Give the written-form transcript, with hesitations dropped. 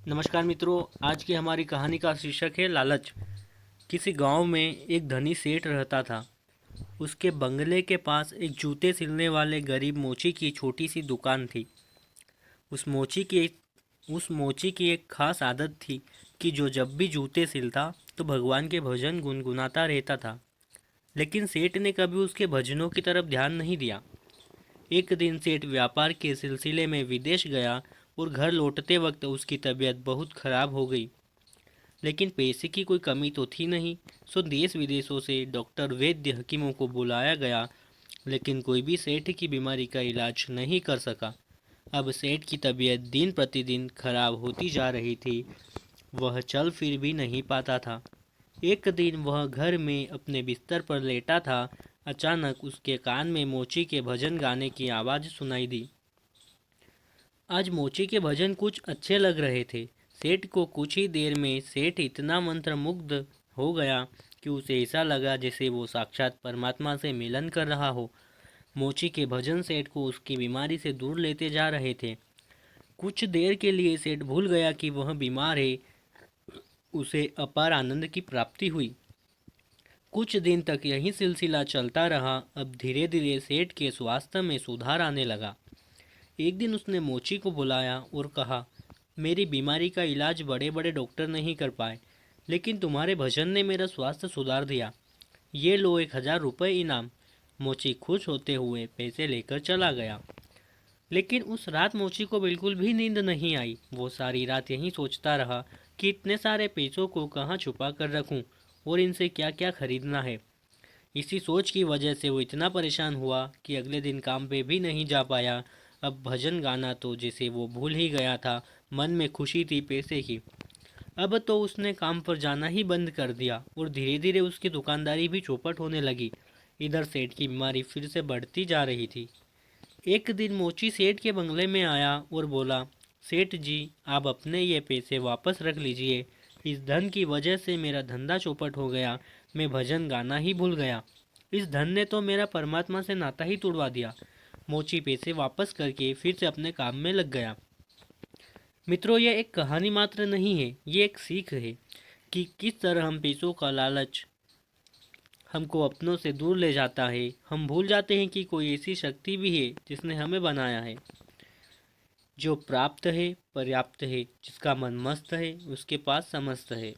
नमस्कार मित्रों। आज की हमारी कहानी का शीर्षक है लालच। किसी गांव में एक धनी सेठ रहता था। उसके बंगले के पास एक जूते सिलने वाले गरीब मोची की छोटी सी दुकान थी। उस मोची की उस मोची की एक खास आदत थी कि जो जब भी जूते सिलता तो भगवान के भजन गुनगुनाता रहता था। लेकिन सेठ ने कभी उसके भजनों की तरफ ध्यान नहीं दिया। एक दिन सेठ व्यापार के सिलसिले में विदेश गया और घर लौटते वक्त उसकी तबीयत बहुत खराब हो गई। लेकिन पैसे की कोई कमी तो थी नहीं। सो देश विदेशों से डॉक्टर वैद्य हकीमों को बुलाया गया, लेकिन कोई भी सेठ की बीमारी का इलाज नहीं कर सका। अब सेठ की तबीयत दिन प्रतिदिन खराब होती जा रही थी। वह चल फिर भी नहीं पाता था। एक दिन वह घर में अपने बिस्तर पर लेटा था। अचानक उसके कान में मोची के भजन गाने की आवाज़ सुनाई दी। आज मोची के भजन कुछ अच्छे लग रहे थे। सेठ को कुछ ही देर में सेठ इतना मंत्रमुग्ध हो गया कि उसे ऐसा लगा जैसे वो साक्षात परमात्मा से मिलन कर रहा हो। मोची के भजन सेठ को उसकी बीमारी से दूर लेते जा रहे थे। कुछ देर के लिए सेठ भूल गया कि वह बीमार है। उसे अपार आनंद की प्राप्ति हुई। कुछ दिन तक यही सिलसिला चलता रहा। अब धीरे धीरे सेठ के स्वास्थ्य में सुधार आने लगा। एक दिन उसने मोची को बुलाया और कहा, मेरी बीमारी का इलाज बड़े बड़े डॉक्टर नहीं कर पाए, लेकिन तुम्हारे भजन ने मेरा स्वास्थ्य सुधार दिया। ये लो 1,000 रुपये इनाम। मोची खुश होते हुए पैसे लेकर चला गया। लेकिन उस रात मोची को बिल्कुल भी नींद नहीं आई। वो सारी रात यही सोचता रहा कि इतने सारे पैसों को कहाँ छुपा कर रखूं और इनसे क्या क्या खरीदना है। इसी सोच की वजह से वो इतना परेशान हुआ कि अगले दिन काम पे भी नहीं जा पाया। अब भजन गाना तो जैसे वो भूल ही गया था। मन में खुशी थी पैसे की। अब तो उसने काम पर जाना ही बंद कर दिया और धीरे धीरे उसकी दुकानदारी भी चौपट होने लगी। इधर सेठ की बीमारी फिर से बढ़ती जा रही थी। एक दिन मोची सेठ के बंगले में आया और बोला, सेठ जी, आप अपने ये पैसे वापस रख लीजिए। इस धन की वजह से मेरा धंधा चौपट हो गया। मैं भजन गाना ही भूल गया। इस धन ने तो मेरा परमात्मा से नाता ही तोड़वा दिया। मोची पैसे वापस करके फिर से अपने काम में लग गया। मित्रों, ये एक कहानी मात्र नहीं है, ये एक सीख है कि किस तरह हम पैसों का लालच हमको अपनों से दूर ले जाता है। हम भूल जाते हैं कि कोई ऐसी शक्ति भी है जिसने हमें बनाया है। जो प्राप्त है पर्याप्त है, जिसका मन मस्त है उसके पास समस्त है।